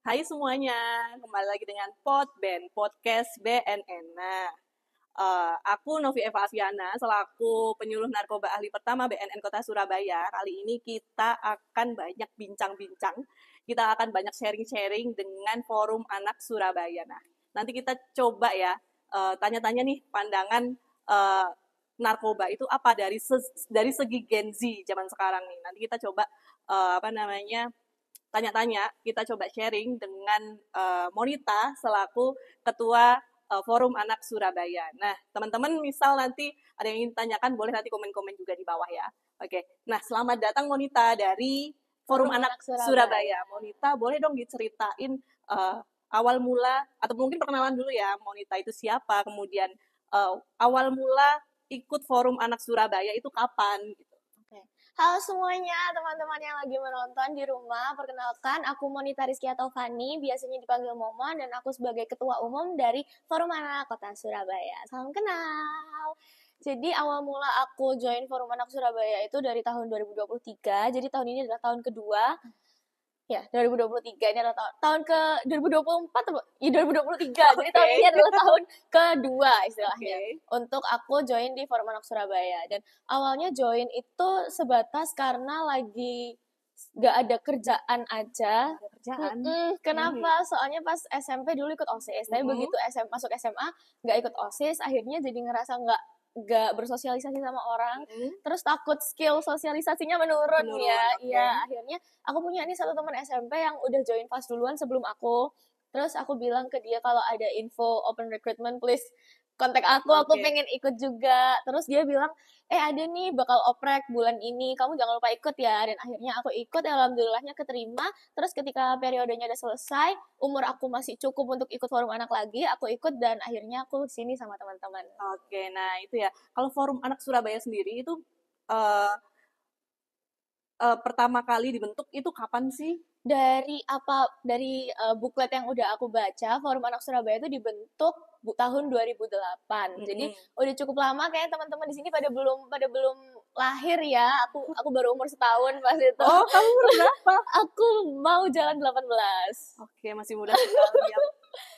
Hai semuanya, kembali lagi dengan Podcast BNN. Aku Novi Eva Aviana, selaku penyuluh narkoba ahli pertama BNN Kota Surabaya. Kali ini kita akan banyak bincang-bincang, kita akan banyak sharing-sharing dengan Forum Anak Surabaya. Nah, nanti kita coba ya, tanya-tanya nih pandangan uh, narkoba itu apa dari segi Gen Z zaman sekarang nih. Nanti kita coba tanya-tanya, kita coba sharing dengan Monita selaku Ketua Forum Anak Surabaya. Nah, teman-teman misal nanti ada yang ingin tanyakan, boleh nanti komen-komen juga di bawah ya. Oke, nah selamat datang Monita dari Forum Anak Surabaya. Monita, boleh dong diceritain awal mula, atau mungkin perkenalan dulu ya, Monita itu siapa, kemudian awal mula ikut Forum Anak Surabaya itu kapan? Gitu. Halo semuanya, teman-teman yang lagi menonton di rumah. Perkenalkan, aku Monita Rizkia Taufani, biasanya dipanggil Momo, dan aku sebagai Ketua Umum dari Forum Anak Kota Surabaya. Salam kenal! Jadi awal mula aku join Forum Anak Surabaya itu dari tahun 2023, jadi tahun ini adalah tahun kedua. Ya, 2023 ini adalah tahun ke 2024 ya 2023. Jadi tahun ini adalah tahun kedua istilahnya. Untuk aku join di Forum Anak Surabaya, dan awalnya join itu sebatas karena lagi gak ada kerjaan aja. Kenapa? Soalnya pas SMP dulu ikut OSIS, tapi begitu masuk SMA gak ikut OSIS, akhirnya jadi ngerasa gak bersosialisasi sama orang, terus takut skill sosialisasinya menurun ya. Iya, akhirnya aku punya nih satu teman SMP yang udah join fast duluan sebelum aku. Terus aku bilang ke dia kalau ada info open recruitment please kontak aku pengen ikut juga. Terus dia bilang, ada nih bakal oprek bulan ini, kamu jangan lupa ikut ya. Dan akhirnya aku ikut, alhamdulillahnya keterima. Terus ketika periodenya udah selesai, umur aku masih cukup untuk ikut Forum Anak lagi, aku ikut dan akhirnya aku sini sama teman-teman. Oke, nah itu ya. Kalau Forum Anak Surabaya sendiri itu pertama kali dibentuk itu kapan sih? Dari buklet yang udah aku baca, Forum Anak Surabaya itu dibentuk tahun 2008. Jadi udah cukup lama, kayak teman-teman di sini pada belum lahir ya. Aku baru umur setahun pas itu. Oh, kamu berapa? Aku mau jalan 18. Oke, masih muda sekali ya.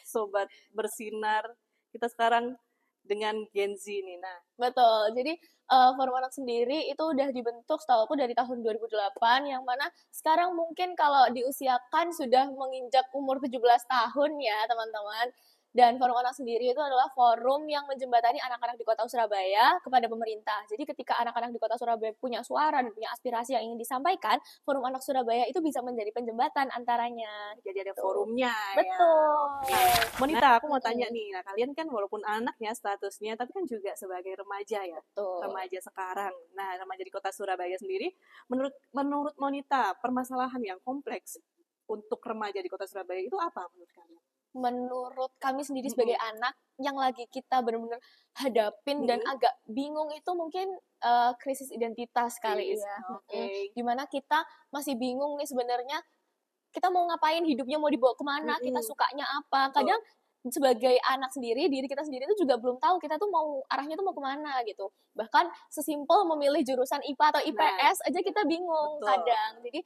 Sobat bersinar. Kita sekarang dengan Gen Z nih. Nah, betul. Jadi Forum Anak sendiri itu udah dibentuk setahu aku dari tahun 2008, yang mana sekarang mungkin kalau diusiakan sudah menginjak umur 17 tahun ya teman-teman. Dan Forum Anak sendiri itu adalah forum yang menjembatani anak-anak di Kota Surabaya kepada pemerintah. Jadi ketika anak-anak di Kota Surabaya punya suara dan punya aspirasi yang ingin disampaikan, Forum Anak Surabaya itu bisa menjadi penjembatan antaranya. Jadi ada forumnya. Betul. Ya. Nah, Monita, aku mau tanya nih. Nah, kalian kan walaupun anak ya statusnya, tapi kan juga sebagai remaja ya. Betul. Remaja sekarang. Nah, remaja di Kota Surabaya sendiri, menurut Monita, permasalahan yang kompleks untuk remaja di Kota Surabaya itu apa menurut kalian? Menurut kami sendiri sebagai anak yang lagi kita benar-benar hadapin dan agak bingung itu mungkin krisis identitas kali ya. Dimana kita masih bingung nih sebenarnya kita mau ngapain, hidupnya mau dibawa kemana, kita sukanya apa. Kadang sebagai anak sendiri, diri kita sendiri itu juga belum tahu kita tuh mau arahnya tuh mau kemana gitu. Bahkan sesimpel memilih jurusan IPA atau IPS aja kita bingung kadang. Jadi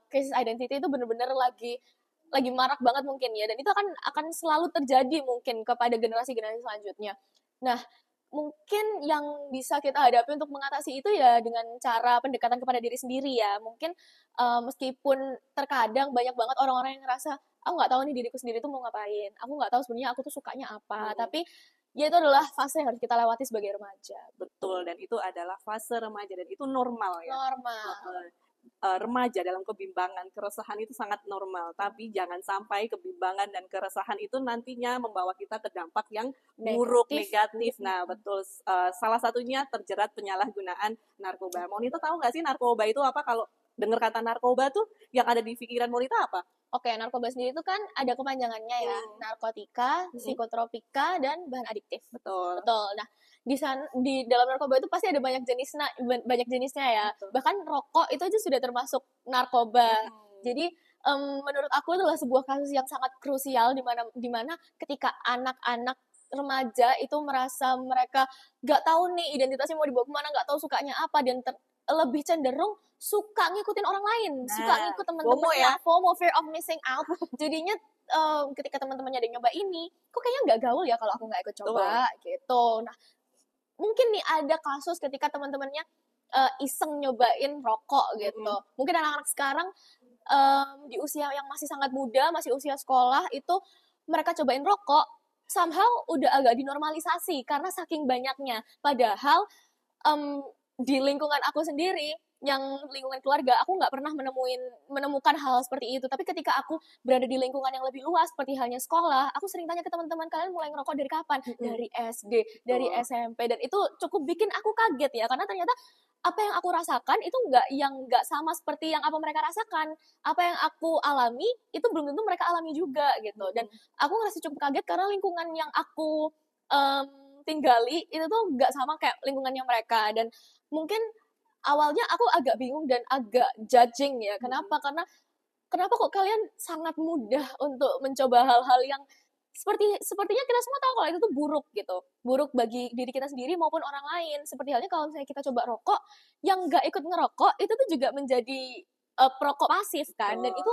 krisis identity itu benar-benar lagi marak banget mungkin ya, dan itu akan selalu terjadi mungkin kepada generasi-generasi selanjutnya. Nah, mungkin yang bisa kita hadapi untuk mengatasi itu ya dengan cara pendekatan kepada diri sendiri ya. Mungkin meskipun terkadang banyak banget orang-orang yang ngerasa aku nggak tahu nih diriku sendiri tuh mau ngapain, aku nggak tahu sebenarnya aku tuh sukanya apa, tapi ya itu adalah fase yang harus kita lewati sebagai remaja. Betul, dan itu adalah fase remaja dan itu normal ya. Normal. Remaja dalam kebimbangan, keresahan itu sangat normal, tapi jangan sampai kebimbangan dan keresahan itu nantinya membawa kita ke dampak yang buruk, negatif. Nah, betul. Salah satunya terjerat penyalahgunaan narkoba. Monita tahu nggak sih narkoba itu apa? Kalau dengar kata narkoba tuh yang ada di pikiran Monita apa? Oke, narkoba sendiri itu kan ada kepanjangannya ya, narkotika, psikotropika, dan bahan adiktif. Betul. Nah, di dalam narkoba itu pasti ada banyak jenisnya ya. Bahkan rokok itu aja sudah termasuk narkoba. Jadi menurut aku adalah sebuah kasus yang sangat krusial di mana ketika anak-anak remaja itu merasa mereka nggak tahu nih identitasnya mau dibawa kemana, nggak tahu sukanya apa, dan lebih cenderung suka ngikutin orang lain, suka ngikut FOMO teman-temannya, ya. FOMO, fear of missing out. Jadinya ketika teman-temannya ada yang nyoba ini, kok kayaknya nggak gaul ya kalau aku nggak ikut coba gitu. Nah, mungkin nih ada kasus ketika teman-temannya iseng nyobain rokok gitu. Mungkin anak-anak sekarang di usia yang masih sangat muda, masih usia sekolah, itu mereka cobain rokok, somehow udah agak dinormalisasi karena saking banyaknya. Padahal di lingkungan aku sendiri, yang lingkungan keluarga, aku nggak pernah menemukan hal seperti itu. Tapi ketika aku berada di lingkungan yang lebih luas, seperti halnya sekolah, aku sering tanya ke teman-teman, kalian mulai ngerokok dari kapan? Dari SD, dari SMP, dan itu cukup bikin aku kaget ya, karena ternyata apa yang aku rasakan itu nggak sama seperti yang apa mereka rasakan. Apa yang aku alami itu belum tentu mereka alami juga gitu. Dan aku ngerasa cukup kaget karena lingkungan yang aku tinggali itu tuh nggak sama kayak lingkungannya mereka. Dan mungkin awalnya aku agak bingung dan agak judging ya. Kenapa? Karena kenapa kok kalian sangat mudah untuk mencoba hal-hal yang sepertinya kita semua tahu kalau itu tuh buruk gitu. Buruk bagi diri kita sendiri maupun orang lain. Seperti halnya kalau misalnya kita coba rokok, yang nggak ikut ngerokok itu tuh juga menjadi perokok pasif kan. Dan itu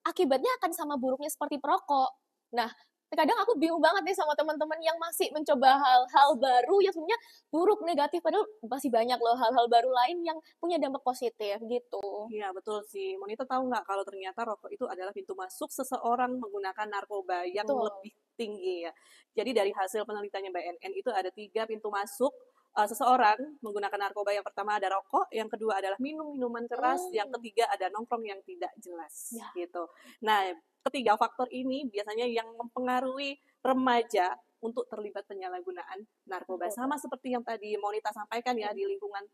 akibatnya akan sama buruknya seperti perokok. Nah, kadang aku bingung banget nih sama teman-teman yang masih mencoba hal-hal baru yang sebenarnya buruk, negatif, padahal masih banyak loh hal-hal baru lain yang punya dampak positif gitu. Iya, betul sih. Monita tahu nggak kalau ternyata rokok itu adalah pintu masuk seseorang menggunakan narkoba yang lebih tinggi ya. Jadi dari hasil penelitiannya BNN itu ada 3 pintu masuk seseorang menggunakan narkoba. Yang pertama ada rokok, yang kedua adalah minum minuman keras, yang ketiga ada nongkrong yang tidak jelas gitu. Nah, ketiga faktor ini biasanya yang mempengaruhi remaja untuk terlibat penyalahgunaan narkoba. Sama seperti yang tadi Monita sampaikan ya, di lingkungan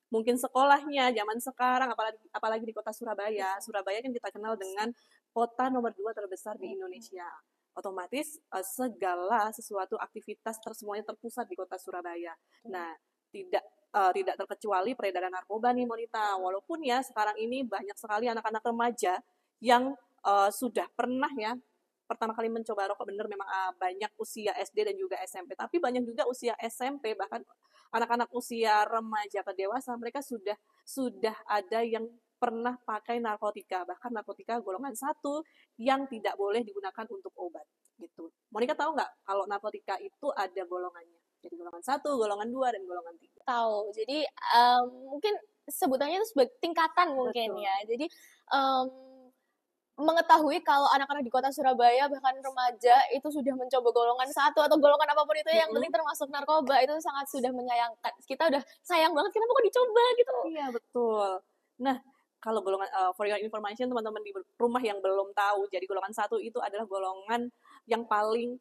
mungkin sekolahnya zaman sekarang, apalagi di kota Surabaya. Surabaya kan kita kenal dengan kota nomor 2 terbesar di Indonesia. Otomatis segala sesuatu aktivitas semuanya terpusat di kota Surabaya. Nah, tidak terkecuali peredaran narkoba nih Monita. Walaupun ya sekarang ini banyak sekali anak-anak remaja yang sudah pernah ya pertama kali mencoba rokok, bener memang banyak usia SD dan juga SMP, tapi banyak juga usia SMP, bahkan anak-anak usia remaja ke dewasa, mereka sudah ada yang pernah pakai narkotika, bahkan narkotika golongan 1 yang tidak boleh digunakan untuk obat gitu. Monica tahu nggak kalau narkotika itu ada golongannya? Jadi golongan 1, golongan 2, dan golongan 3. Tahu. Jadi mungkin sebutannya itu sebagai tingkatan mungkin. Betul. Ya. Jadi mengetahui kalau anak-anak di kota Surabaya bahkan remaja itu sudah mencoba golongan 1 atau golongan apapun itu yang penting termasuk narkoba, itu sangat sudah menyayangkan. Kita udah sayang banget kenapa kok dicoba gitu. Iya, betul. Nah, kalau golongan for your information teman-teman di rumah yang belum tahu, jadi golongan 1 itu adalah golongan yang paling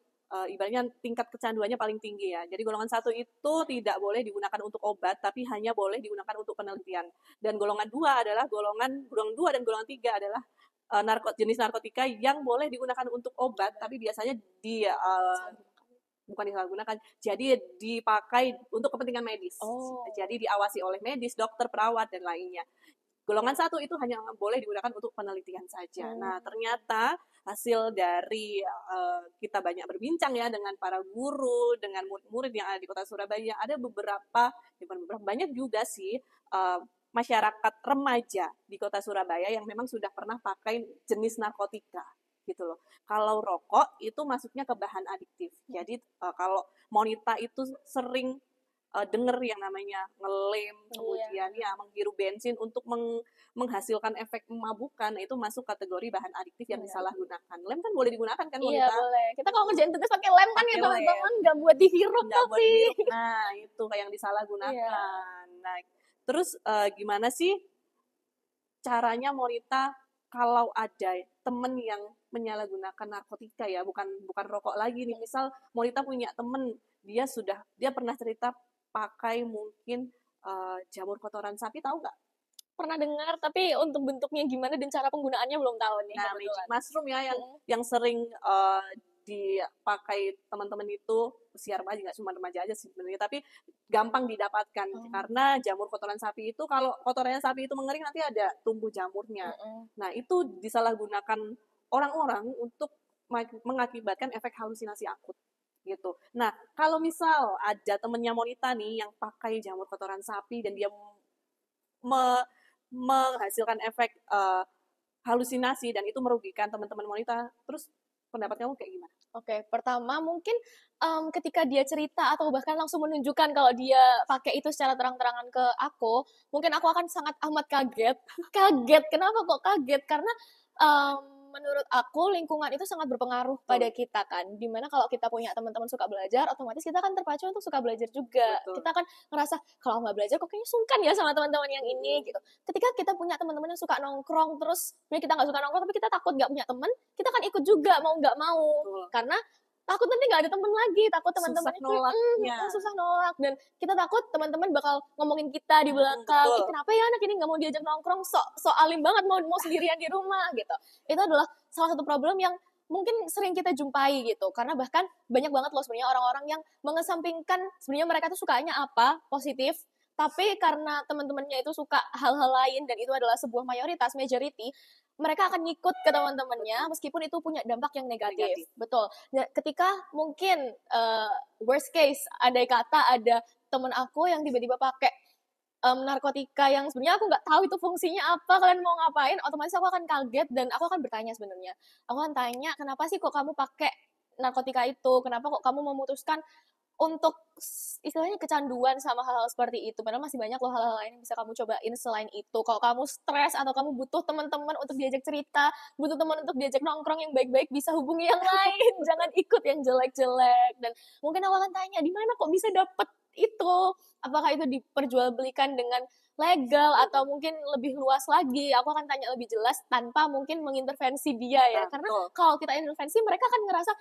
ibaratnya tingkat kecanduannya paling tinggi ya. Jadi golongan 1 itu tidak boleh digunakan untuk obat, tapi hanya boleh digunakan untuk penelitian. Dan golongan 2 adalah golongan 2 dan golongan 3 adalah jenis narkotika yang boleh digunakan untuk obat, tapi biasanya bukan disalahgunakan, jadi dipakai untuk kepentingan medis. Jadi diawasi oleh medis, dokter, perawat, dan lainnya. Golongan 1 itu hanya boleh digunakan untuk penelitian saja. Nah, ternyata hasil dari kita banyak berbincang ya dengan para guru, dengan murid-murid yang ada di kota Surabaya, ada banyak juga sih masyarakat remaja di kota Surabaya yang memang sudah pernah pakai jenis narkotika gitu loh. Kalau rokok itu masuknya ke bahan adiktif. Jadi kalau Monita itu sering dengar yang namanya ngelem, kemudian ya menghirup bensin untuk menghasilkan efek memabukan, itu masuk kategori bahan adiktif yang disalahgunakan. Lem kan boleh digunakan kan Monita? Iya boleh. Kita kalau ngerjain tugas pakai lem kan ya teman-teman, nggak buat dihirup tapi. Nah itu kayak yang disalahgunakan. Nah terus gimana sih caranya Monita kalau ada temen yang menyalahgunakan narkotika ya, bukan rokok lagi nih. Misal Monita punya temen, dia pernah cerita pakai mungkin jamur kotoran sapi, tahu nggak? Pernah dengar, tapi untuk bentuknya gimana dan cara penggunaannya belum tahu nih. Nah, magic mushroom ya yang sering dipakai teman-teman itu usia remaja, nggak cuma remaja aja sih sebenarnya, tapi gampang didapatkan karena jamur kotoran sapi itu, kalau kotorannya sapi itu mengering nanti ada tumbuh jamurnya. Nah itu disalahgunakan orang-orang untuk mengakibatkan efek halusinasi akut gitu. Nah kalau misal ada temennya Monita nih yang pakai jamur kotoran sapi dan dia menghasilkan efek halusinasi dan itu merugikan teman-teman wanita. Terus pendapat kamu kayak gimana? Oke, pertama mungkin ketika dia cerita atau bahkan langsung menunjukkan kalau dia pakai itu secara terang-terangan ke aku, mungkin aku akan sangat amat kaget. Kaget, kenapa kok kaget? Karena menurut aku lingkungan itu sangat berpengaruh pada kita kan. Dimana kalau kita punya teman-teman suka belajar, otomatis kita kan terpacu untuk suka belajar juga. Betul. Kita kan ngerasa kalau nggak belajar kok kayaknya sungkan ya sama teman-teman yang ini gitu. Ketika kita punya teman-teman yang suka nongkrong, terus sebenarnya kita nggak suka nongkrong tapi kita takut nggak punya teman, kita kan ikut juga mau nggak mau. Betul. Karena takut nanti nggak ada temen lagi, takut teman-teman itu susah nolak, dan kita takut teman-teman bakal ngomongin kita di belakang, kenapa ya anak ini nggak mau diajak nongkrong, so alim banget mau sendirian di rumah gitu. Itu adalah salah satu problem yang mungkin sering kita jumpai gitu, karena bahkan banyak banget loh sebenarnya orang-orang yang mengesampingkan sebenarnya mereka tuh sukanya apa, positif, tapi karena teman-temannya itu suka hal-hal lain dan itu adalah sebuah mayoritas, majority, mereka akan ngikut ke teman-temannya meskipun itu punya dampak yang negatif. Betul. Nah, ketika mungkin worst case, andai kata ada teman aku yang tiba-tiba pakai narkotika yang sebenarnya aku nggak tahu itu fungsinya apa, kalian mau ngapain, otomatis aku akan kaget dan aku akan bertanya sebenarnya. Aku akan tanya, kenapa sih kok kamu pakai narkotika itu? Kenapa kok kamu memutuskan untuk istilahnya kecanduan sama hal-hal seperti itu, padahal masih banyak loh hal-hal lain yang bisa kamu cobain selain itu. Kalau kamu stres atau kamu butuh teman-teman untuk diajak cerita, butuh teman untuk diajak nongkrong yang baik-baik, bisa hubungi yang lain, jangan ikut yang jelek-jelek. Dan mungkin aku akan tanya, di mana kok bisa dapet itu? Apakah itu diperjualbelikan dengan legal atau mungkin lebih luas lagi? Aku akan tanya lebih jelas tanpa mungkin mengintervensi dia ya, karena kalau kita intervensi mereka akan ngerasa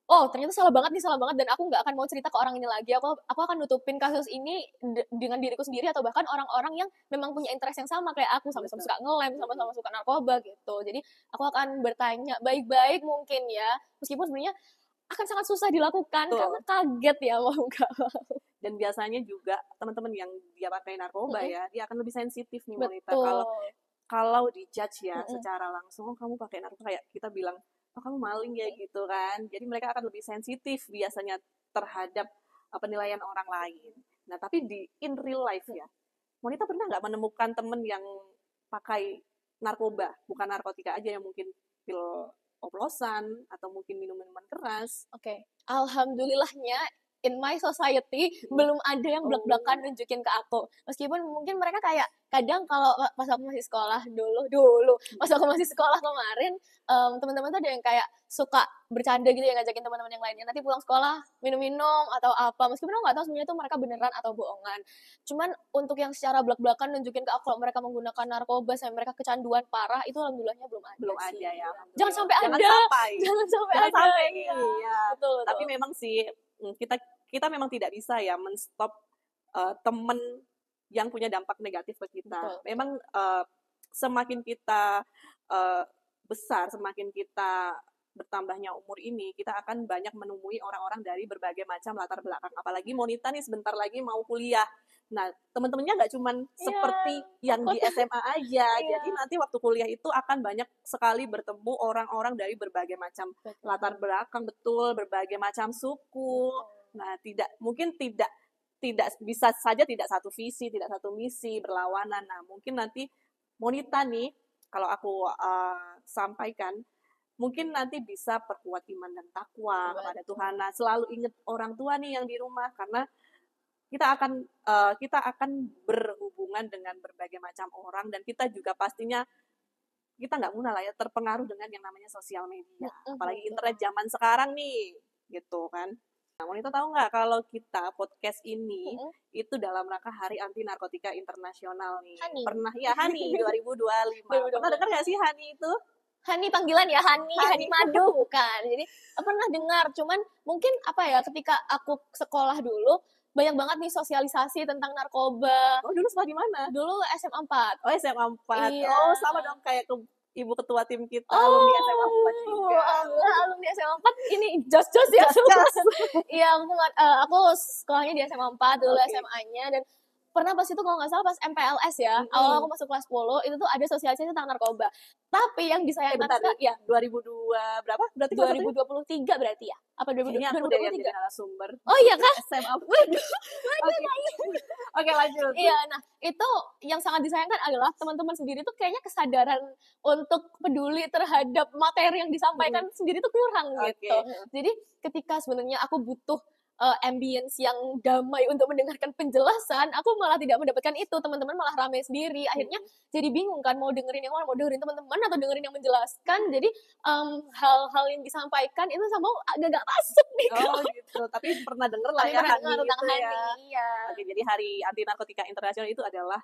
oh ternyata salah banget dan aku nggak akan mau cerita ke orang ini lagi, aku akan nutupin kasus ini dengan diriku sendiri atau bahkan orang-orang yang memang punya interest yang sama kayak aku, sama-sama suka ngelem, sama-sama suka narkoba gitu. Jadi aku akan bertanya baik-baik mungkin ya, meskipun sebenarnya akan sangat susah dilakukan karena kaget ya mau nggak mau. Dan biasanya juga teman-teman yang dia pakai narkoba ya, dia akan lebih sensitif nih wanita. Kalau dijudge ya secara langsung, oh kamu pakai narkoba, kayak kita bilang oh kamu maling ya gitu kan. Jadi mereka akan lebih sensitif biasanya terhadap penilaian orang lain. Nah tapi in real life ya, wanita pernah nggak menemukan temen yang pakai narkoba, bukan narkotika aja, yang mungkin pil oplosan atau mungkin minuman keras? Oke. Alhamdulillahnya in my society belum ada yang blak-blakan nunjukin ke aku. Meskipun mungkin mereka kayak kadang kalau pas aku masih sekolah dulu pas aku masih sekolah kemarin, teman-teman tuh ada yang kayak suka bercanda gitu ya, ngajakin teman-teman yang lainnya nanti pulang sekolah minum-minum atau apa, meskipun aku nggak tahu sebenarnya itu mereka beneran atau bohongan. Cuman untuk yang secara blak-blakan nunjukin ke aku kalau mereka menggunakan narkoba sampai mereka kecanduan parah, itu alhamdulillahnya belum ada ya. Jangan sampai ada. Ya. Betul. Tapi memang sih kita memang tidak bisa ya menstop temen yang punya dampak negatif ke kita. Betul. Memang semakin kita besar, semakin kita bertambahnya umur ini, kita akan banyak menemui orang-orang dari berbagai macam latar belakang. Apalagi Monita nih sebentar lagi mau kuliah. Nah, teman-temannya nggak cuman seperti yang di SMA aja. Jadi nanti waktu kuliah itu akan banyak sekali bertemu orang-orang dari berbagai macam latar belakang, berbagai macam suku. Nah, mungkin tidak bisa saja tidak satu visi, tidak satu misi, berlawanan. Nah, mungkin nanti Monita nih, kalau aku sampaikan, mungkin nanti bisa perkuat iman dan takwa kepada Tuhan. Nah, selalu ingat orang tua nih yang di rumah, karena kita akan berhubungan dengan berbagai macam orang, dan kita juga pastinya kita nggak muna lah ya terpengaruh dengan yang namanya sosial media, apalagi internet zaman sekarang nih, gitu kan. Nah, Monita tahu nggak kalau kita podcast ini itu dalam rangka Hari Anti Narkotika Internasional nih. Hani. Pernah ya Hani 2025. Pernah dengar nggak sih Hani itu? Hani panggilan ya, Hani Madu bukan. Jadi pernah dengar, cuman mungkin apa ya, ketika aku sekolah dulu banyak banget nih sosialisasi tentang narkoba. Oh, dulu sekolah di mana? Dulu SMA 4. Oh, SMA 4. Iya. Oh, sama dong kayak ibu ketua tim kita, alumni SMA 4 juga. Alumni SMA 4 ini jos-jos ya. Iya, aku sekolahnya di SMA 4 dulu, SMA-nya, dan pernah pas itu kalau nggak salah pas MPLS ya, awal aku masuk kelas 10 itu tuh ada sosialisasi tentang narkoba. Tapi yang disayangkan bentar, ya 2002 berapa? Berarti kelas satunya? 2023 berarti ya? Apa Kayaknya aku deh yang 2023? jadi narasumber. Oh iya kah? SMA. Waduh. Oke. Oke, lanjut. Iya, nah itu yang sangat disayangkan adalah teman-teman sendiri tuh kayaknya kesadaran untuk peduli terhadap materi yang disampaikan sendiri tuh kurang gitu. Jadi ketika sebenarnya aku butuh ambience yang damai untuk mendengarkan penjelasan, aku malah tidak mendapatkan itu. Teman-teman malah ramai sendiri. Akhirnya jadi bingung kan mau dengerin yang mana, mau dengerin teman-teman atau dengerin yang menjelaskan. Jadi hal-hal yang disampaikan itu sama agak-agak masuk nih. Oh gitu, tapi pernah denger lah ya Pernah Hani dengar tentang itu ya. Hani, iya. Oke, jadi Hari Anti Narkotika Internasional itu adalah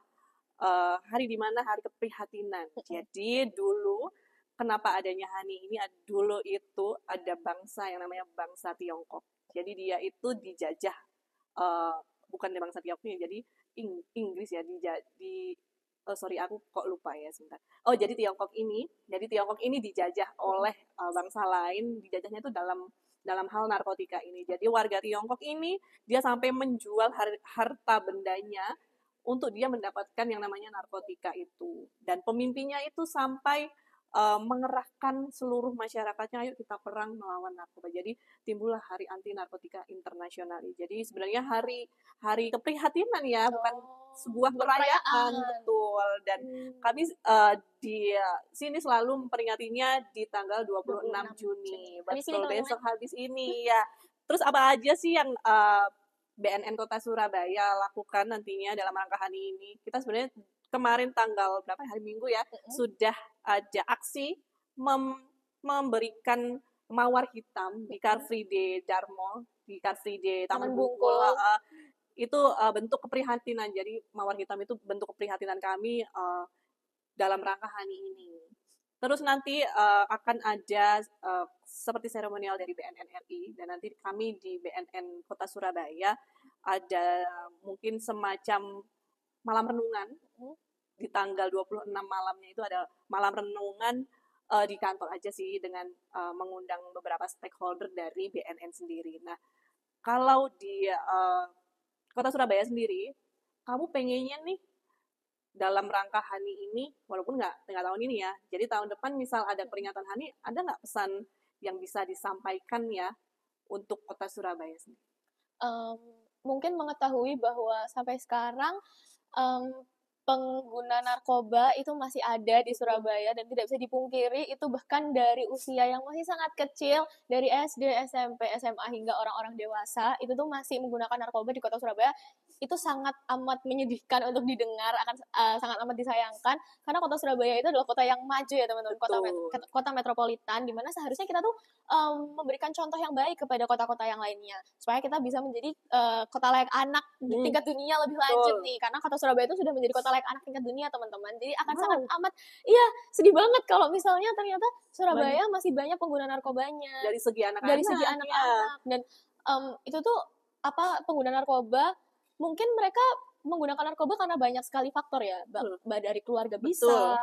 hari di mana hari keprihatinan. Jadi dulu kenapa adanya Hani ini, dulu itu ada bangsa yang namanya bangsa Tiongkok. Jadi dia itu dijajah, bukan dari bangsa Tiongkok, jadi Inggris ya, sorry aku kok lupa ya sebentar. Oh jadi Tiongkok ini dijajah oleh bangsa lain, dijajahnya itu dalam hal narkotika ini. Jadi warga Tiongkok ini dia sampai menjual harta bendanya untuk dia mendapatkan yang namanya narkotika itu. Dan pemimpinnya itu sampai mengerahkan seluruh masyarakatnya, ayo kita perang melawan narkoba. Jadi timbullah Hari Anti Narkotika Internasional. Jadi sebenarnya hari keprihatinan ya, bukan sebuah perayaan, betul. Dan kami di sini selalu memperingatinya di tanggal 26 Juni. Betul, besok habis ini ya. Terus apa aja sih yang BNN Kota Surabaya lakukan nantinya dalam rangka hari ini? Kita sebenarnya kemarin tanggal berapa hari Minggu ya, sudah ada aksi memberikan mawar hitam di Car Free Day Darmo, di Car Free Day Taman Bungkul. Itu bentuk keprihatinan. Jadi mawar hitam itu bentuk keprihatinan kami dalam rangka hari ini. Terus nanti akan ada seperti seremonial dari BNN RI, dan nanti kami di BNN Kota Surabaya ada mungkin semacam malam renungan. Di tanggal 26 malamnya itu ada malam renungan di kantor aja sih, dengan mengundang beberapa stakeholder dari BNN sendiri. Nah, kalau di Kota Surabaya sendiri, kamu pengennya nih dalam rangka Hani ini, walaupun nggak tahun ini ya, jadi tahun depan misal ada peringatan Hani, ada nggak pesan yang bisa disampaikan ya untuk Kota Surabaya sendiri? Mungkin mengetahui bahwa sampai sekarang pengguna narkoba itu masih ada di Surabaya dan tidak bisa dipungkiri itu bahkan dari usia yang masih sangat kecil, dari SD, SMP, SMA hingga orang-orang dewasa itu tuh masih menggunakan narkoba di Kota Surabaya. Itu sangat amat menyedihkan untuk didengar, akan sangat amat disayangkan karena Kota Surabaya itu adalah kota yang maju ya teman-teman, kota metropolitan di mana seharusnya kita tuh memberikan contoh yang baik kepada kota-kota yang lainnya supaya kita bisa menjadi kota layak anak di tingkat dunia lebih lanjut nih, karena Kota Surabaya itu sudah menjadi kota layak anak tingkat dunia teman-teman. Jadi akan sangat amat sedih banget kalau misalnya ternyata Surabaya masih banyak pengguna narkobanya dari segi anak-anak. Dan itu tuh pengguna narkoba mungkin mereka menggunakan narkoba karena banyak sekali faktor ya, dari keluarga bisa,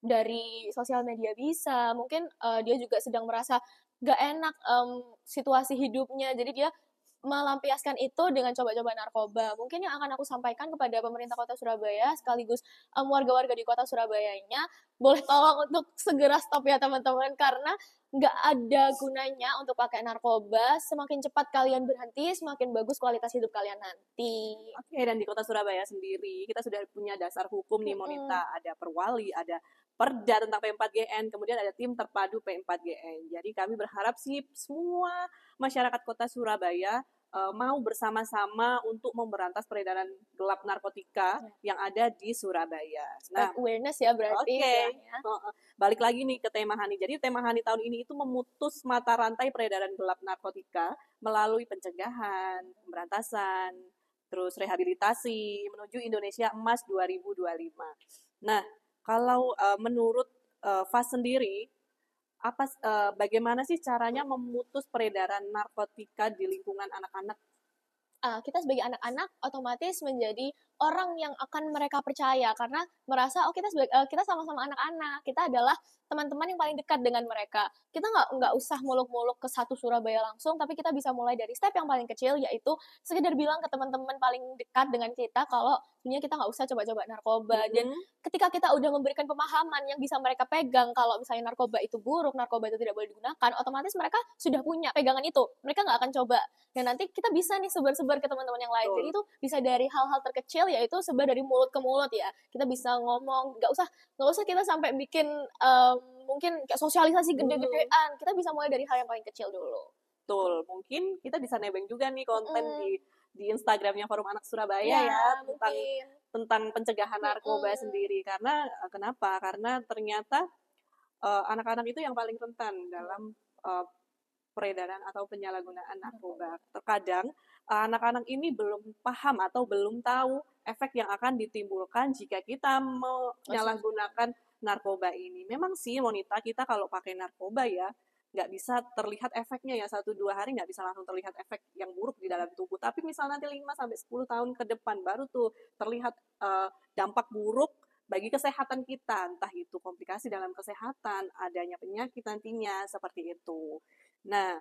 dari sosial media bisa, mungkin dia juga sedang merasa gak enak situasi hidupnya, jadi dia melampiaskan itu dengan coba-coba narkoba. Mungkin yang akan aku sampaikan kepada pemerintah Kota Surabaya sekaligus warga-warga di Kota Surabayanya, boleh tolong untuk segera stop ya teman-teman, karena nggak ada gunanya untuk pakai narkoba. Semakin cepat kalian berhenti, semakin bagus kualitas hidup kalian nanti. Oke, dan di Kota Surabaya sendiri kita sudah punya dasar hukum nih Monita, ada Perwali, ada Perda tentang P4GN, kemudian ada tim terpadu P4GN. Jadi kami berharap sih semua masyarakat Kota Surabaya mau bersama-sama untuk memberantas peredaran gelap narkotika yang ada di Surabaya. Nah, awareness ya berarti. Balik lagi nih ke tema Hani. Jadi tema Hani tahun ini itu memutus mata rantai peredaran gelap narkotika melalui pencegahan, pemberantasan, terus rehabilitasi menuju Indonesia Emas 2025. Nah, kalau menurut FAS sendiri, bagaimana sih caranya memutus peredaran narkotika di lingkungan anak-anak? Kita sebagai anak-anak otomatis menjadi orang yang akan mereka percaya karena merasa kita sama-sama anak-anak, kita adalah teman-teman yang paling dekat dengan mereka. Kita nggak usah muluk-muluk ke satu Surabaya langsung, tapi kita bisa mulai dari step yang paling kecil, yaitu sekedar bilang ke teman-teman paling dekat dengan kita kalau sebenarnya kita nggak usah coba-coba narkoba. Dan ketika kita udah memberikan pemahaman yang bisa mereka pegang kalau misalnya narkoba itu buruk, narkoba itu tidak boleh digunakan, otomatis mereka sudah punya pegangan itu. Mereka nggak akan coba. Dan nanti kita bisa nih sebar-sebar ke teman-teman yang lain. Jadi itu bisa dari hal-hal terkecil, yaitu sebar dari mulut ke mulut ya. Kita bisa ngomong, nggak usah kita sampai bikin mungkin kayak sosialisasi gede-gedean. Kita bisa mulai dari hal yang paling kecil dulu. Betul, mungkin kita bisa nebeng juga nih konten di Instagramnya Forum Anak Surabaya ya tentang pencegahan narkoba sendiri. Karena kenapa? Karena ternyata anak-anak itu yang paling rentan dalam peredaran atau penyalahgunaan narkoba. Terkadang anak-anak ini belum paham atau belum tahu efek yang akan ditimbulkan jika kita menyalahgunakan narkoba ini. Memang sih Monita, kita kalau pakai narkoba ya nggak bisa terlihat efeknya ya 1-2 hari, nggak bisa langsung terlihat efek yang buruk di dalam tubuh. Tapi misalnya nanti 5-10 tahun ke depan baru tuh terlihat dampak buruk bagi kesehatan kita, entah itu komplikasi dalam kesehatan, adanya penyakit nantinya, seperti itu. Nah,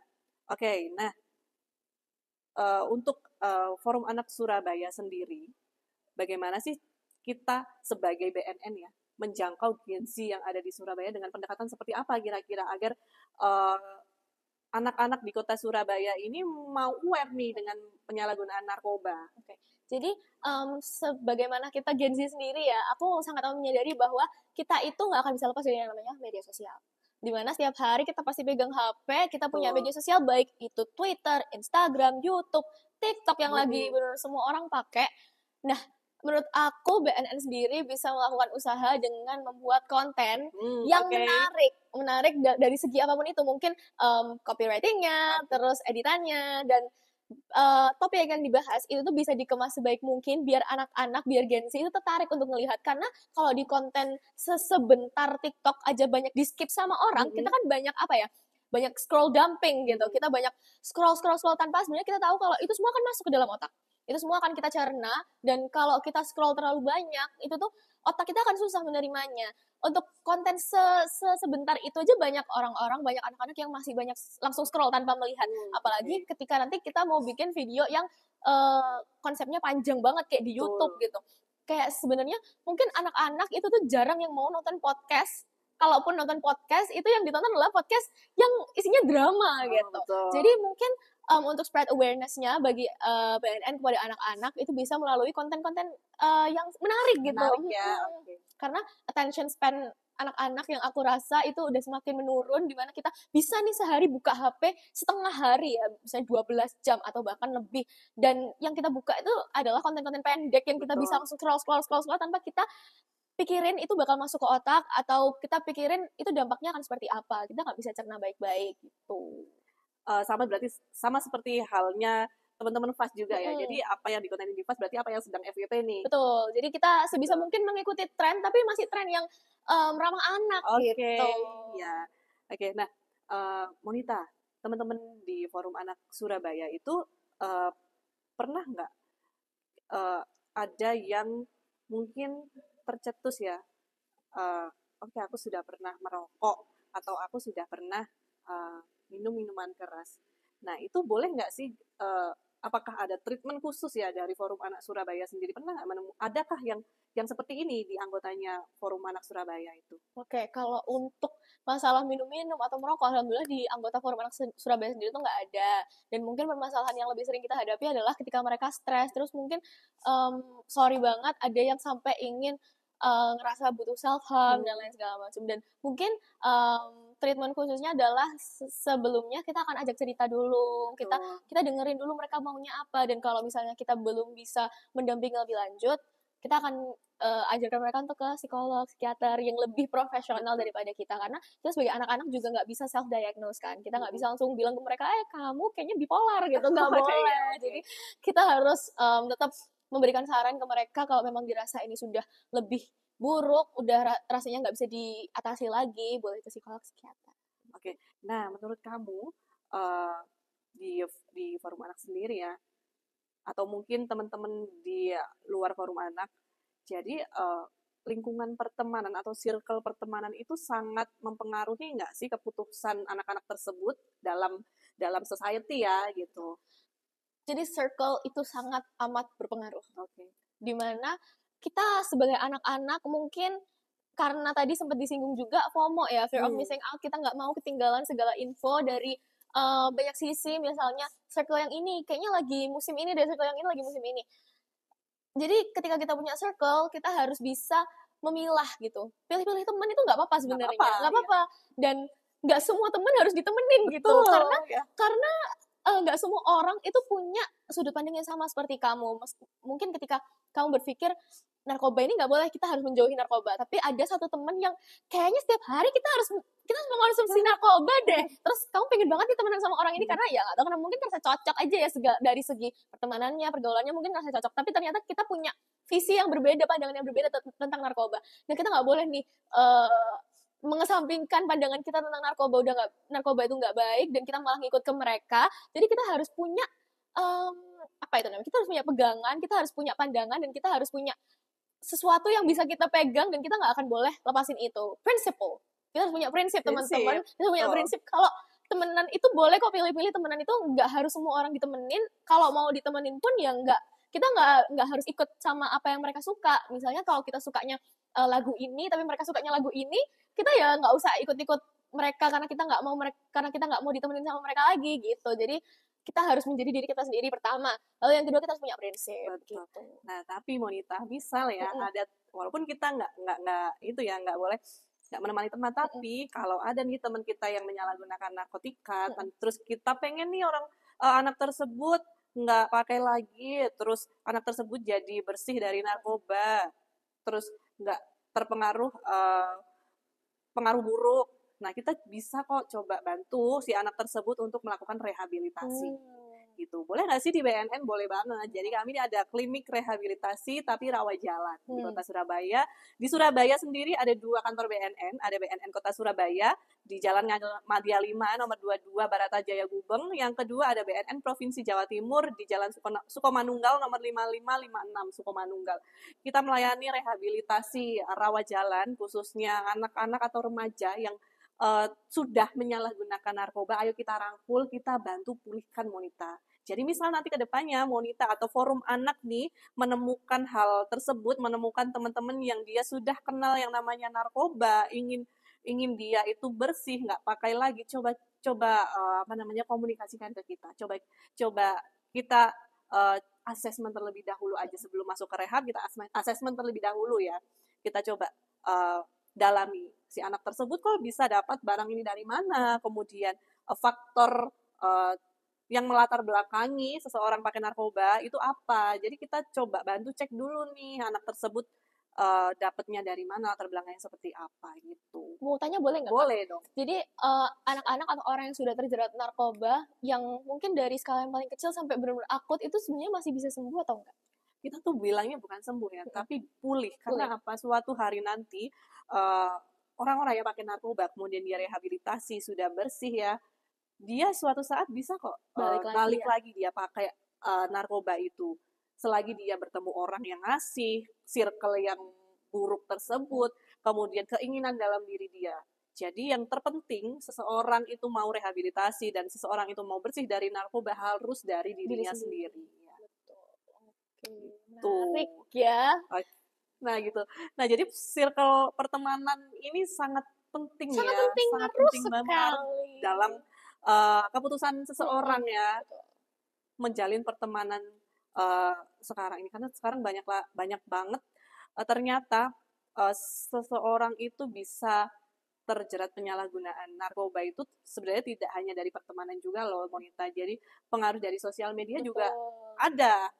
nah untuk Forum Anak Surabaya sendiri, bagaimana sih kita sebagai BNN ya menjangkau Gen Z yang ada di Surabaya dengan pendekatan seperti apa kira-kira agar anak-anak di kota Surabaya ini mau aware nih dengan penyalahgunaan narkoba. Jadi sebagaimana kita Gen Z sendiri ya, aku sangat menyadari bahwa kita itu nggak akan bisa lepas dari yang namanya media sosial. Dimana setiap hari kita pasti pegang HP, kita punya media sosial baik itu Twitter, Instagram, YouTube, TikTok yang lagi benar semua orang pakai. Nah, menurut aku BNN sendiri bisa melakukan usaha dengan membuat konten yang menarik dari segi apapun itu, mungkin copywritingnya, terus editannya, dan topik yang dibahas itu tuh bisa dikemas sebaik mungkin biar anak-anak, biar Gen Z itu tertarik untuk melihat. Karena kalau di konten sebentar TikTok aja banyak di skip sama orang, kita kan banyak scroll dumping gitu. Kita banyak scroll tanpa sebenarnya kita tahu kalau itu semua akan masuk ke dalam otak. Itu semua akan kita cerna, dan kalau kita scroll terlalu banyak, itu tuh otak kita akan susah menerimanya. Untuk konten sebentar itu aja banyak banyak anak-anak yang masih banyak langsung scroll tanpa melihat. Apalagi ketika nanti kita mau bikin video yang konsepnya panjang banget kayak di YouTube gitu. Kayak sebenarnya mungkin anak-anak itu tuh jarang yang mau nonton podcast. Kalaupun nonton podcast, itu yang ditonton adalah podcast yang isinya drama gitu. Jadi mungkin untuk spread awareness-nya bagi BNN kepada anak-anak itu bisa melalui konten-konten yang menarik gitu. Karena attention span anak-anak yang aku rasa itu udah semakin menurun, dimana kita bisa nih sehari buka HP setengah hari ya, misalnya 12 jam atau bahkan lebih, dan yang kita buka itu adalah konten-konten pendek yang kita bisa langsung scroll tanpa kita pikirin itu bakal masuk ke otak, atau kita pikirin itu dampaknya akan seperti apa. Kita nggak bisa cerna baik-baik gitu. Berarti sama seperti halnya teman-teman FAS juga ya. Jadi apa yang dikontenin di FAS berarti apa yang sedang FYP nih. Betul. Jadi kita sebisa mungkin mengikuti tren, tapi masih tren yang ramah anak gitu. Ya. Nah, Monita, teman-teman di Forum Anak Surabaya itu pernah nggak ada yang mungkin tercetus ya? Aku sudah pernah merokok atau aku sudah pernah minum minuman keras. Nah, itu boleh nggak sih? Apakah ada treatment khusus ya dari Forum Anak Surabaya sendiri? Pernah nggak adakah yang seperti ini di anggotanya Forum Anak Surabaya itu? Kalau untuk masalah minum-minum atau merokok, alhamdulillah di anggota Forum Anak Surabaya sendiri itu nggak ada. Dan mungkin permasalahan yang lebih sering kita hadapi adalah ketika mereka stres, terus mungkin sorry banget ada yang sampai ingin ngerasa butuh self harm dan lain segala macam. Dan mungkin treatment khususnya adalah sebelumnya kita akan ajak cerita dulu, kita dengerin dulu mereka maunya apa, dan kalau misalnya kita belum bisa mendampingi lebih lanjut, kita akan ajarkan mereka untuk ke psikolog, psikiater yang lebih profesional daripada kita, karena kita sebagai anak-anak juga nggak bisa self diagnose kan, kita nggak bisa langsung bilang ke mereka kamu kayaknya bipolar gitu, nggak boleh. Jadi kita harus tetap memberikan saran ke mereka kalau memang dirasa ini sudah lebih buruk, udah rasanya nggak bisa diatasi lagi, boleh ke psikolog, psikiater. Nah menurut kamu di Forum Anak sendiri ya, atau mungkin teman-teman di luar forum anak. Jadi lingkungan pertemanan atau circle pertemanan itu sangat mempengaruhi nggak sih keputusan anak-anak tersebut dalam society ya gitu. Jadi circle itu sangat amat berpengaruh. Oke. Dimana kita sebagai anak-anak mungkin karena tadi sempat disinggung juga FOMO ya, fear of missing out, kita nggak mau ketinggalan segala info dari banyak sisi, misalnya circle yang ini kayaknya lagi musim ini deh, circle yang ini lagi musim ini. Jadi ketika kita punya circle, kita harus bisa memilah gitu. Pilih-pilih teman itu nggak apa-apa sebenarnya, nggak apa-apa. Dan nggak semua teman harus ditemenin gitu, karena nggak semua orang itu punya sudut pandang yang sama seperti kamu. Mungkin ketika kamu berpikir narkoba ini nggak boleh, kita harus menjauhi narkoba. Tapi ada satu teman yang kayaknya setiap hari kita harus mengkonsumsi narkoba deh. Terus kamu pengen banget nih temenan sama orang ini karena ya nggak tahu, karena mungkin rasa cocok aja ya dari segi pertemanannya, pergaulannya mungkin rasa cocok. Tapi ternyata kita punya visi yang berbeda, pandangan yang berbeda tentang narkoba. Dan kita nggak boleh nih mengesampingkan pandangan kita tentang narkoba itu nggak baik dan kita malah ngikut ke mereka. Jadi kita harus punya apa itu namanya? Kita harus punya pegangan, kita harus punya pandangan, dan kita harus punya sesuatu yang bisa kita pegang dan kita nggak akan boleh lepasin itu. Principle. Kita harus punya prinsip, teman-teman. Kita punya prinsip kalau temenan itu boleh kok, pilih-pilih temenan itu nggak harus semua orang ditemenin. Kalau mau ditemenin pun ya kita nggak harus ikut sama apa yang mereka suka. Misalnya kalau kita sukanya lagu ini tapi mereka sukanya lagu ini, kita ya nggak usah ikut-ikut mereka karena kita nggak mau ditemenin sama mereka lagi gitu. Jadi kita harus menjadi diri kita sendiri pertama. Lalu yang kedua, kita harus punya prinsip. Betul. Gitu. Nah, tapi Monita, misal ya ada, walaupun kita nggak boleh nggak menemani teman, tapi kalau ada nih teman kita yang menyalahgunakan narkotika, terus kita pengen nih anak tersebut nggak pakai lagi, terus anak tersebut jadi bersih dari narkoba, terus nggak terpengaruh pengaruh buruk. Nah, kita bisa kok coba bantu si anak tersebut untuk melakukan rehabilitasi. Gitu. Boleh nggak sih di BNN? Boleh banget. Jadi kami ini ada klinik rehabilitasi tapi rawat jalan di Kota Surabaya. Di Surabaya sendiri ada 2 kantor BNN. Ada BNN Kota Surabaya di Jalan Madya 5 nomor 22 Baratajaya Gubeng. Yang kedua ada BNN Provinsi Jawa Timur di Jalan Sukomanunggal nomor 5556 Sukomanunggal. Kita melayani rehabilitasi rawat jalan khususnya anak-anak atau remaja yang sudah menyalahgunakan narkoba. Ayo kita rangkul, kita bantu pulihkan Monita. Jadi misal nanti ke depannya Monita atau forum anak nih menemukan hal tersebut, menemukan teman-teman yang dia sudah kenal yang namanya narkoba, ingin dia itu bersih, nggak pakai lagi, coba komunikasikan ke kita. Coba kita asesmen terlebih dahulu aja sebelum masuk ke rehab. Kita asesmen terlebih dahulu ya. Kita coba dalami si anak tersebut kok bisa dapat barang ini dari mana, kemudian faktor yang melatar belakangi seseorang pakai narkoba itu apa. Jadi kita coba bantu cek dulu nih anak tersebut dapatnya dari mana, latar belakangnya seperti apa gitu. Mau tanya boleh nggak? Boleh dong. Jadi anak-anak atau orang yang sudah terjerat narkoba yang mungkin dari skala yang paling kecil sampai benar-benar akut itu sebenarnya masih bisa sembuh atau enggak? Kita tuh bilangnya bukan sembuh ya, tapi pulih. Karena apa? Suatu hari nanti orang-orang yang pakai narkoba kemudian dia rehabilitasi sudah bersih ya, dia suatu saat bisa kok balik lagi dia pakai narkoba itu. Selagi dia bertemu orang yang ngasih, circle yang buruk tersebut, kemudian keinginan dalam diri dia. Jadi yang terpenting seseorang itu mau rehabilitasi dan seseorang itu mau bersih dari narkoba harus dari dirinya sendiri. Menarik ya. Nah gitu. Nah jadi circle pertemanan ini sangat penting sangat penting banget dalam keputusan seseorang ya menjalin pertemanan sekarang ini, karena sekarang banyak banget ternyata seseorang itu bisa terjerat penyalahgunaan narkoba itu sebenarnya tidak hanya dari pertemanan juga loh Monita. Jadi pengaruh dari sosial media juga ada.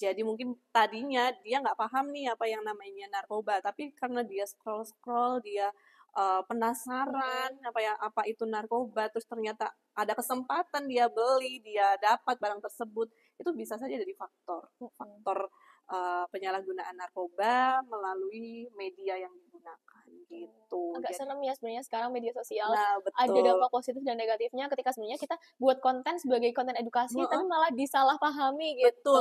Jadi mungkin tadinya dia nggak paham nih apa yang namanya narkoba, tapi karena dia scroll, dia penasaran apa itu narkoba, terus ternyata ada kesempatan dia beli, dia dapat barang tersebut, itu bisa saja jadi faktor penyalahgunaan narkoba melalui media yang digunakan gitu. Agak serem ya sebenarnya sekarang media sosial. Nah, betul. Ada dampak positif dan negatifnya ketika sebenarnya kita buat konten sebagai konten edukasi tapi malah disalahpahami gitu.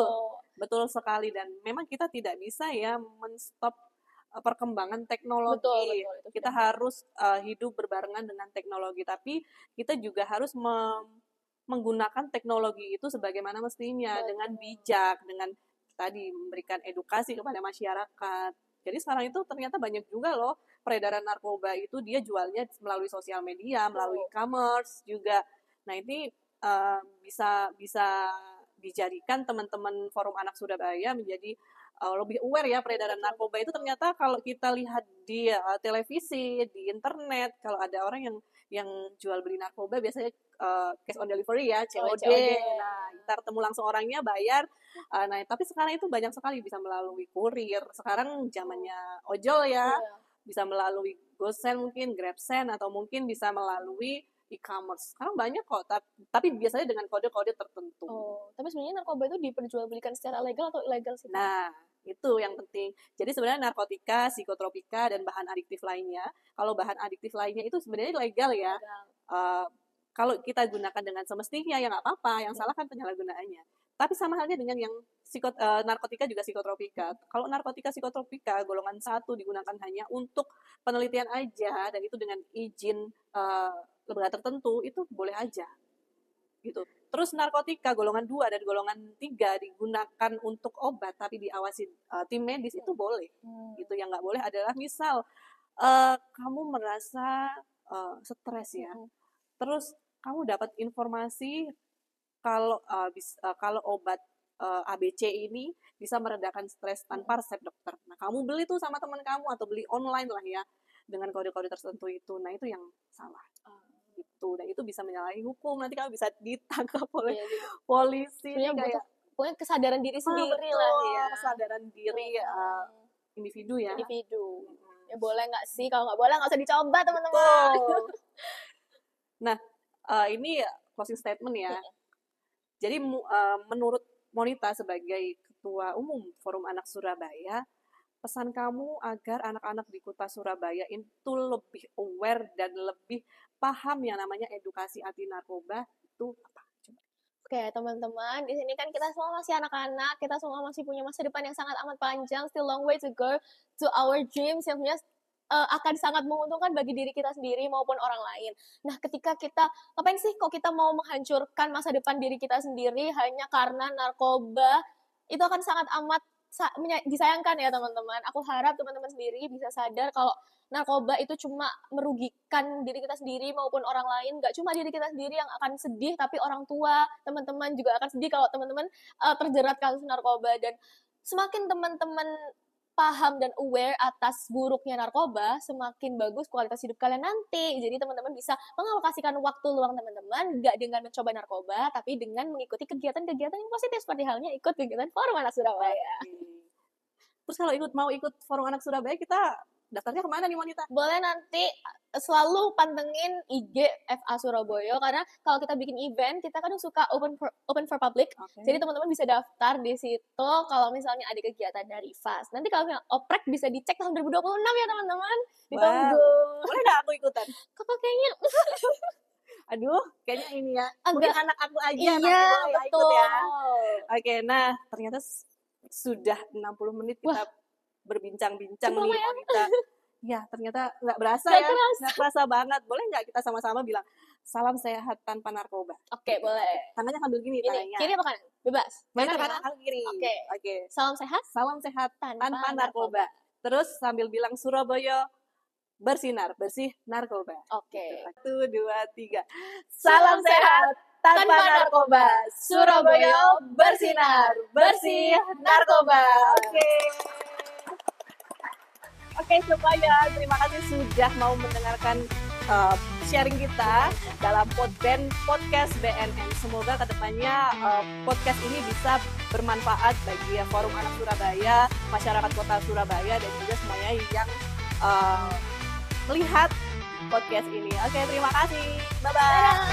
Betul sekali, dan memang kita tidak bisa ya men-stop perkembangan teknologi. Betul, kita harus hidup berbarengan dengan teknologi, tapi kita juga harus menggunakan teknologi itu sebagaimana mestinya. Betul. Dengan bijak, dengan tadi memberikan edukasi kepada masyarakat. Jadi sekarang itu ternyata banyak juga loh peredaran narkoba itu dia jualnya melalui sosial media, melalui e-commerce juga. Nah ini bisa dijadikan teman-teman Forum Anak Surabaya menjadi lebih aware ya peredaran narkoba itu. Ternyata kalau kita lihat di televisi, di internet, kalau ada orang yang jual beli narkoba biasanya cash on delivery ya, COD. Nah, ntar temu langsung orangnya, bayar. Nah, tapi sekarang itu banyak sekali bisa melalui kurir. Sekarang zamannya ojol ya, bisa melalui GoSend mungkin, GrabSend, atau mungkin bisa melalui e-commerce. Sekarang banyak kok, tapi biasanya dengan kode-kode tertentu. Tapi sebenarnya narkoba itu diperjualbelikan secara legal atau ilegal sih? Nah, itu yang penting. Jadi sebenarnya narkotika, psikotropika, dan bahan adiktif lainnya, kalau bahan adiktif lainnya itu sebenarnya legal ya. Kalau kita gunakan dengan semestinya ya nggak apa-apa, yang salah kan penyalahgunaannya. Tapi sama halnya dengan yang narkotika juga psikotropika. Kalau narkotika psikotropika golongan 1 digunakan hanya untuk penelitian aja, dan itu dengan izin lembaga tertentu, itu boleh aja gitu. Terus narkotika golongan 2 dan golongan 3 digunakan untuk obat tapi diawasi tim medis, itu boleh. Gitu. Yang nggak boleh adalah misal kamu merasa stres ya, terus kamu dapat informasi kalau obat ABC ini bisa meredakan stres tanpa resep dokter. Nah, kamu beli tuh sama teman kamu atau beli online lah ya dengan kode-kode tertentu itu. Nah, itu yang salah. Gitu. Dan itu bisa menyalahi hukum. Nanti kamu bisa ditangkap oleh polisi. Kayak pokoknya kesadaran diri sendiri lah ya. Kesadaran diri individu ya. Individu. Ya boleh nggak sih? Kalau nggak boleh nggak usah dicoba teman-teman. Nah, ini closing statement ya. Jadi menurut Monita sebagai Ketua Umum Forum Anak Surabaya, pesan kamu agar anak-anak di Kota Surabaya itu lebih aware dan lebih paham yang namanya edukasi anti narkoba itu apa? Coba. Oke, teman-teman, di sini kan kita semua masih anak-anak, kita semua masih punya masa depan yang sangat amat panjang, still long way to go to our dreams yang punya akan sangat menguntungkan bagi diri kita sendiri maupun orang lain. Nah, ketika kita, ngapain sih kok kita mau menghancurkan masa depan diri kita sendiri hanya karena narkoba, itu akan sangat amat disayangkan ya teman-teman. Aku harap teman-teman sendiri bisa sadar kalau narkoba itu cuma merugikan diri kita sendiri maupun orang lain. Gak cuma diri kita sendiri yang akan sedih, tapi orang tua, teman-teman juga akan sedih kalau teman-teman terjerat kasus narkoba. Dan semakin teman-teman paham dan aware atas buruknya narkoba, semakin bagus kualitas hidup kalian nanti. Jadi teman-teman bisa mengalokasikan waktu luang teman-teman, gak dengan mencoba narkoba, tapi dengan mengikuti kegiatan-kegiatan yang positif, seperti halnya ikut kegiatan Forum Anak Surabaya. Terus kalau mau ikut Forum Anak Surabaya, kita daftarnya kemana nih Monita? Boleh nanti selalu pantengin IG FA Surabaya, karena kalau kita bikin event, kita kan suka open for public. Jadi teman-teman bisa daftar di situ kalau misalnya ada kegiatan dari FAS. Nanti kalau oprek bisa dicek tahun 2026 ya teman-teman. Ditunggu. Boleh nggak aku ikutan? Kakak kayaknya aduh, kayaknya ini ya. Mungkin anak aku aja. Iya, betul. Ikut ya. Oke, nah ternyata sudah 60 menit kita berbincang-bincang nih Monita. Ya, ternyata nggak berasa ya. Nggak kerasa banget. Boleh nggak kita sama-sama bilang salam sehat tanpa narkoba? Oke, boleh. Tangannya sambil gini tangannya. Kiri apa kanan? Bebas. Mana kanan? Aku kiri. Oke. Salam sehat? Salam sehat tanpa narkoba. Terus sambil bilang Surabaya bersinar, bersih narkoba. Oke. 1, 2, 3. Salam sehat tanpa narkoba. Surabaya bersinar, bersih narkoba. Oke, semuanya, terima kasih sudah mau mendengarkan sharing kita dalam podcast BNN. Semoga kedepannya podcast ini bisa bermanfaat bagi Forum Anak Surabaya, masyarakat Kota Surabaya, dan juga semuanya yang melihat podcast ini. Oke, terima kasih. Bye-bye.